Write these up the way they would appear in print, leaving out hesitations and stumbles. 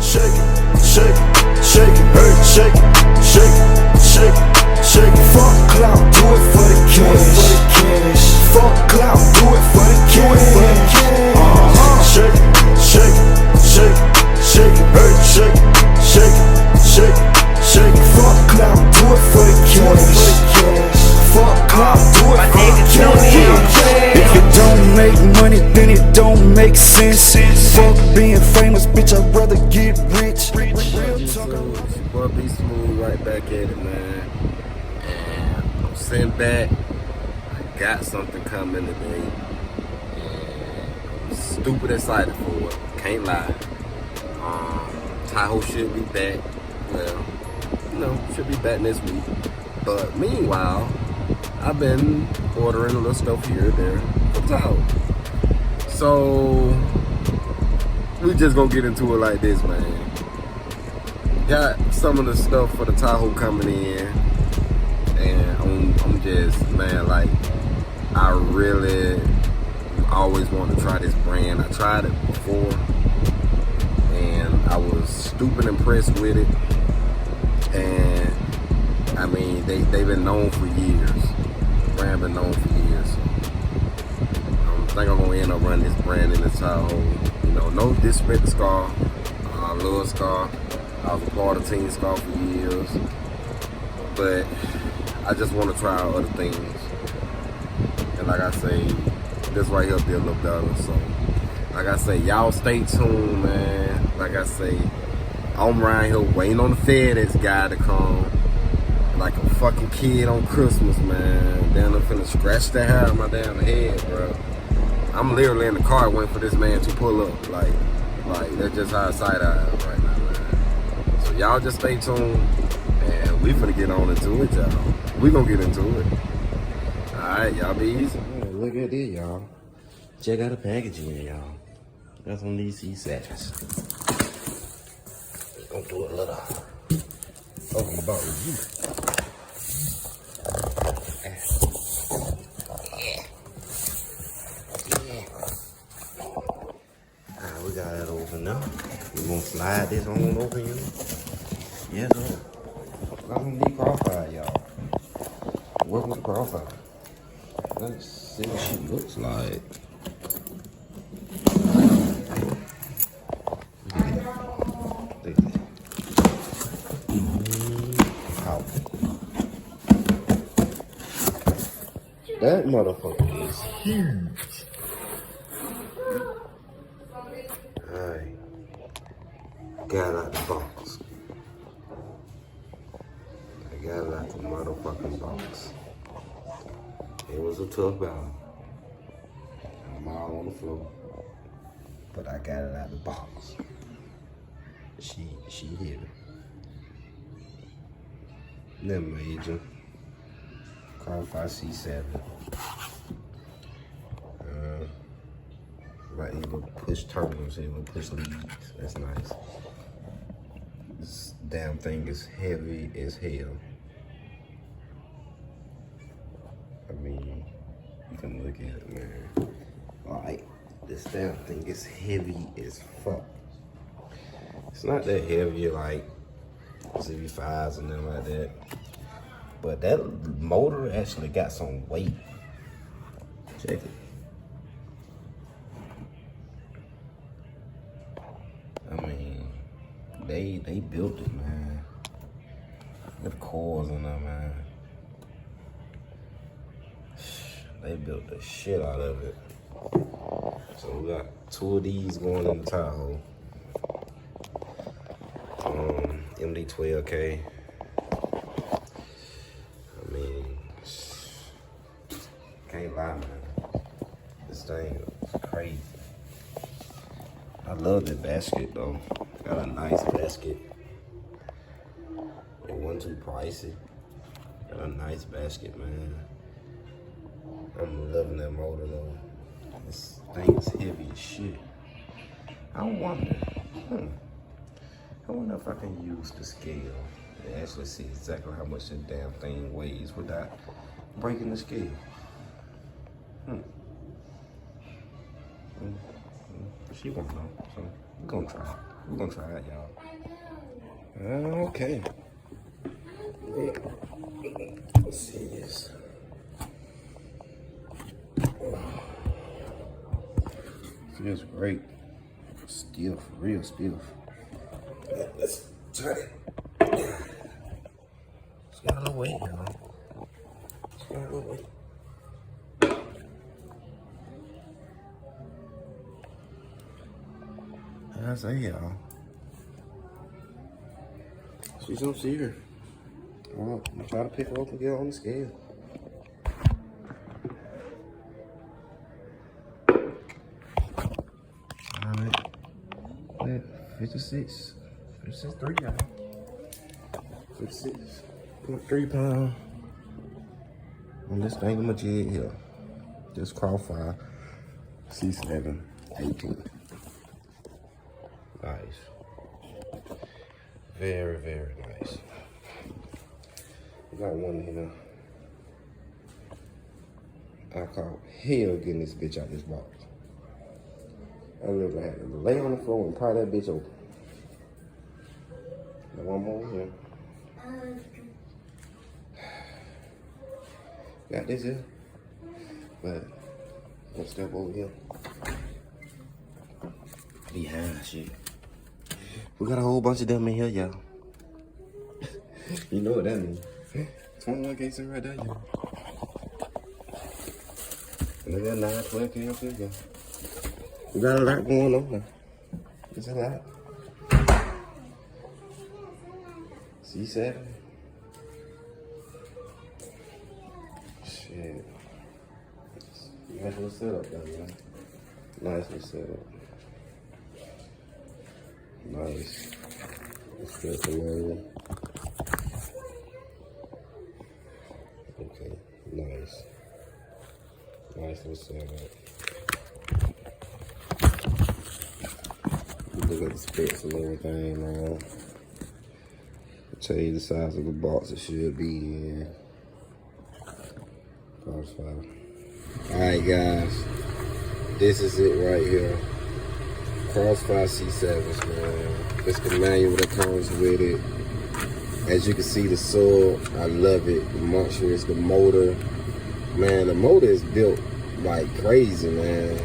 shake it, shake it, shake it, hey, shake it, shake it, shake it, shake it. Fuck clout, do it for the cash. Fuck clout, do it for the cash. Shake it, shake it, shake it, shake it, hey, shake it, shake it, shake it, shake it. Fuck clout, do it for the cash. Fuck clout, do it for the cash. If it don't make money, then it don't make sense. Fuck being famous, bitch, I'd rather get rich. Boy, be smooth, right back at it, man. And I'm sitting back. I got something coming today. And I'm stupid excited for it. Can't lie. Tahoe should be back. Well, you know, should be back next week. But meanwhile, I've been ordering a little stuff here and there for Tahoe. So we just gonna get into it like this, man. Got some of the stuff for the Tahoe coming in, and I'm just, man, like, I really always want to try this brand. I tried it before, and I was stupid impressed with it. And I mean, they've been known for years. The brand been known for years. I think I'm gonna end up running this brand in the Tahoe. You know, no disrespect to Scar. I love Scar. I was a part of Team Scar for years. But I just want to try out other things. And like I say, this right here be a little better. So, like I say, y'all stay tuned, man. Like I say, I'm around here waiting on the FedEx guy to come. Like a fucking kid on Christmas, man. Damn, I'm finna scratch the hair out of my damn head, bro. I'm literally in the car waiting for this man to pull up. Like that's just how excited I am right now, man. So y'all just stay tuned, and we finna get on into it, y'all. We gonna get into it. All right, y'all be easy. Right, look at this, y'all. Check out the packaging, y'all. Got some of these C-sacks. Gonna do a little talking about review. Alright, we got it open now. We're gonna slide this on over here. Yes, sir. Got some neat crossfire, y'all. Welcome to crossfire. Let's see what she looks like. That motherfucker is huge. Alright. Got out the box. I got it out the motherfucking box. It was a tough battle. I'm all on the floor. But I got it out the box. She hit it. Nothing major. Crossfire C7. Right, you go push terminals, you go push leads. That's nice. This damn thing is heavy as hell. I mean, you can look at it, man. Like, this damn thing is heavy as fuck. It's not that heavy like CV5s and them like that. But that motor actually got some weight. Check it. I mean, they built it, man. Look at the cores on there, man. They built the shit out of it. So we got 2 of these going in the Tahoe. MD12K. I mean, can't lie, man. This thing is crazy. I love that basket, though. Got a nice basket. It wasn't too pricey. Got a nice basket, man. I'm loving that motor, though. This thing is heavy as shit. I wonder if I can use the scale and actually see exactly how much that damn thing weighs without breaking the scale. She won't know, so we're gonna try it. We're gonna try it, y'all. Okay. Let's see this. Feels great. Stiff, real stiff. Let's try it. It's got a little weight, y'all. It's got a little weight. I say, y'all. She's don't see her. Well, I'm trying to pick her up and get her on the scale. Alright. 56. 56.3, y'all. 56.3 pounds on this thingamajig here. This crossfire C7 18. Nice. Very, very nice. We got one here. I call hell getting this bitch out this box. I literally had to lay on the floor and pry that bitch open. Got one more here. Got this here. But one step over here. Behind shit. We got a whole bunch of them in here, y'all. You know what that means. 21 cases right there, y'all. And then 9, 12 cans here, y'all. We got a lot going on now. It's a lot. C7. Shit. Nice little setup, though, man. Nice little setup. Nice. Let's get some area. Okay, nice. Nice little setup. Look at the specs and everything, man. I'll tell you the size of the box it should be in. Crossfire. Alright, guys. This is it right here. Crossfire C7s, man. It's the manual that comes with it. As you can see, the sub, I love it. The monstrous, the motor. Man, the motor is built like crazy, man.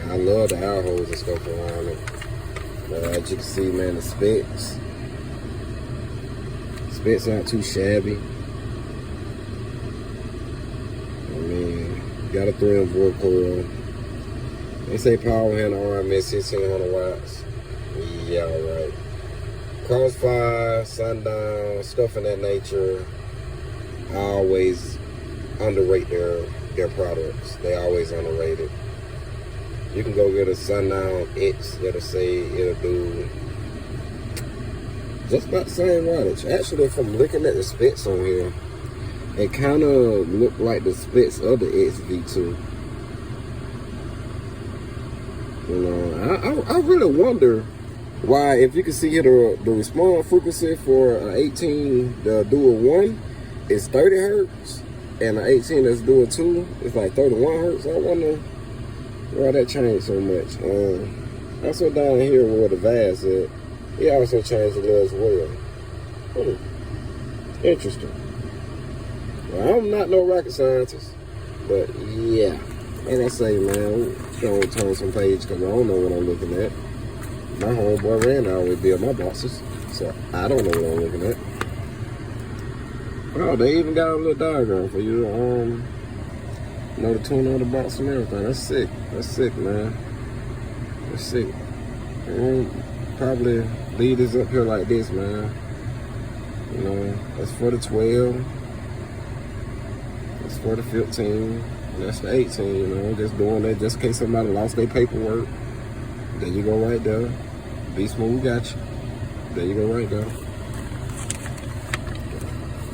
I love the air holes and stuff around it. As you can see, man, the specs. Specs aren't too shabby. I mean, got a 3-in-4 coil. They say power handle RMS 1600 watts. Yeah, right. Crossfire, sundown, stuff of that nature. I always underrate their products. They always underrated. You can go get a sundown X that'll say it'll do just about the same wattage. Actually, from looking at the specs on here, it kind of looked like the specs of the XV2. You know, I really wonder why, if you can see here, the response frequency for an 18, the dual 1 is 30 hertz, and an 18 that's dual 2 is like 31 hertz. I wonder why that changed so much. Also down here where the VAS at, he also changed a little as well. Interesting. Well, I'm not no rocket scientist, but yeah. Like I say, man, don't turn some page because I don't know what I'm looking at. My homeboy Randy always build my boxes, so I don't know what I'm looking at. Oh, they even got a little diagram for you to know the tune of the box and everything. That's sick. That's sick, man. That's sick. We'll probably leave this up here like this, man. You know, that's for the 12. That's for the 15. And that's the 18, you know. Just doing that just in case somebody lost their paperwork. There you go right there. Be Smooth got you. There you go right there.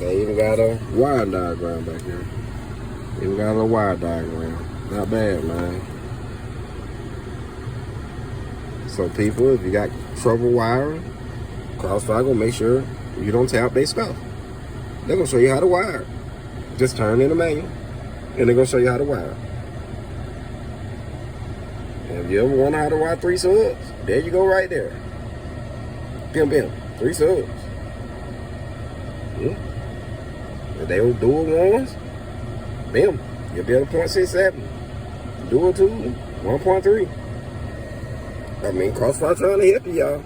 They even got a wire diagram back here. Even got a little wire diagram. Not bad, man. So people, if you got trouble wiring, Crossfire gonna make sure you don't tap their stuff. They're gonna show you how to wire. Just turn in the manual, and they're gonna show you how to wire. And if you ever wonder how to wire 3 subs, there you go right there. Bim. 3 subs. If they were dual ones, bim. You'll be at a 0.67. Dual 2, 1.3. I mean, Crossfire trying to help you, y'all.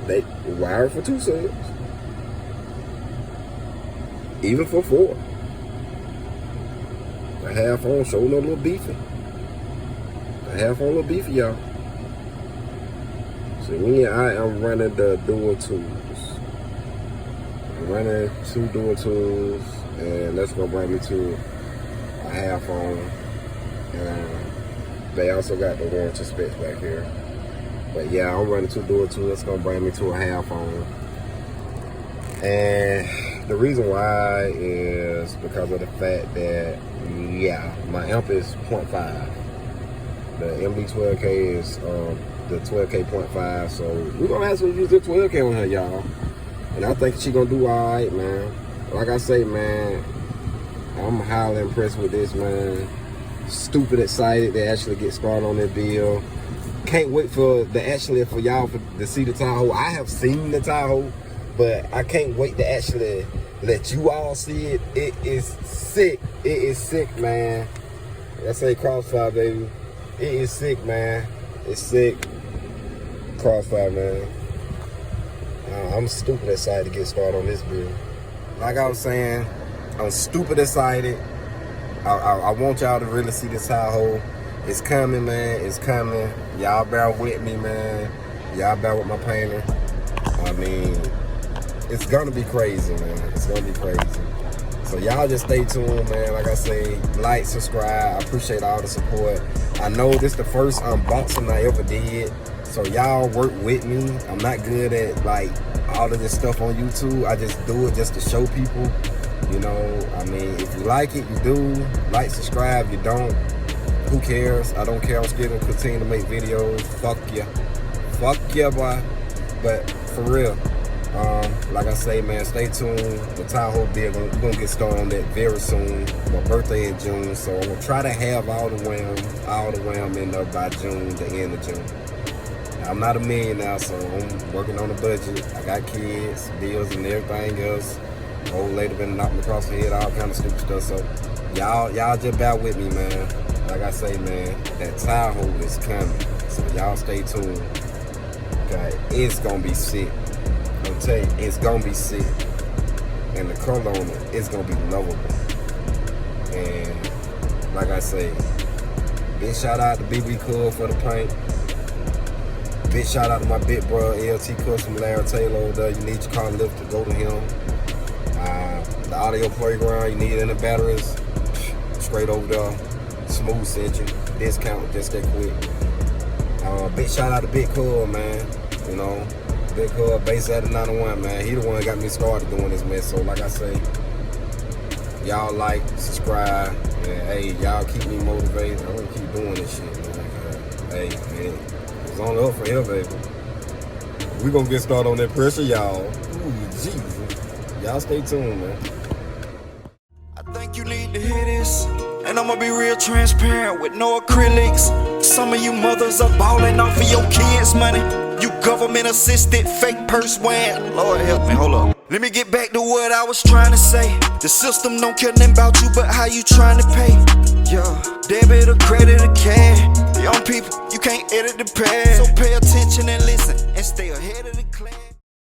They wired for 2 subs. Even for 4. A half on showing a little beefy. A half on a little beefy, y'all. So I am running the dual 2s. I'm running 2 dual 2s, and that's gonna bring me to a half on. They also got the warranty specs back here. But yeah, I'm running 2 dual 2s. That's gonna bring me to a half on. And the reason why is because of the fact that, yeah, my amp is 0.5. The MD12K is the 12K 0.5. So we're gonna actually use the 12K on her, y'all. And I think she gonna do all right, man. Like I say, man, I'm highly impressed with this, man. Stupid excited to actually get started on this bill. Can't wait for y'all to see the Tahoe. I have seen the Tahoe, but I can't wait to actually let you all see it. It is sick. It is sick, man. Like I say, Crossfire, baby. It is sick, man. It's sick. Crossfire, man. I'm stupid excited to get started on this bill. Like I was saying, I'm stupid excited. I want y'all to really see this Tahoe. It's coming, man. It's coming. Y'all bear with me, man. Y'all bear with my painter. I mean, it's gonna be crazy, man. It's gonna be crazy. So y'all just stay tuned, man. Like I say, like, subscribe. I appreciate all the support. I know this the first unboxing I ever did, so y'all work with me. I'm not good at like all of this stuff on YouTube. I just do it just to show people. You know, I mean, if you like it, you do. Like, subscribe. You don't, who cares? I don't care. I'm still gonna continue to make videos. Fuck ya. Fuck ya, boy. But for real, like I say, man, stay tuned. The Tahoe bill, we're gonna get started on that very soon. My birthday in June, so I'm gonna try to have all the wham in there by June, the end of June. I'm not a millionaire, so I'm working on a budget. I got kids, bills, and everything else. Old lady been knocking me across the head, all kind of stupid stuff. So y'all just bear with me, man. Like I say, man, that Tahoe is coming. So y'all stay tuned. Okay, it's gonna be sick. I'm telling you, it's gonna be sick. And the color on it, it's gonna be lovable. And like I say, big shout out to BB Cool for the paint. Big shout out to my big bro, LT Custom, Larry Taylor over there. You need your car lift to go to him. The audio playground, you need any batteries, straight over there. Smooth Century, discount just that quick. Big shout out to Big Cool, man. You know, Big Cool, base at 91, man. He the one that got me started doing this mess. So like I say, y'all like, subscribe, and hey, y'all keep me motivated. I'm gonna keep doing this shit, man. Hey, man, it's on the up for here, baby. We gonna get started on that pressure, y'all. Ooh, Jesus. Y'all stay tuned, man. I think you need to hear this, and I'ma be real transparent with no acrylics. Some of you mothers are balling off of your kids' money. You government assisted, fake purse wearing. Lord help me, hold up. Let me get back to what I was trying to say. The system don't care nothing about you, but how you trying to pay. Yeah, debit or credit or cash. Young people, you can't edit the past. So pay attention and listen, and stay ahead of the class.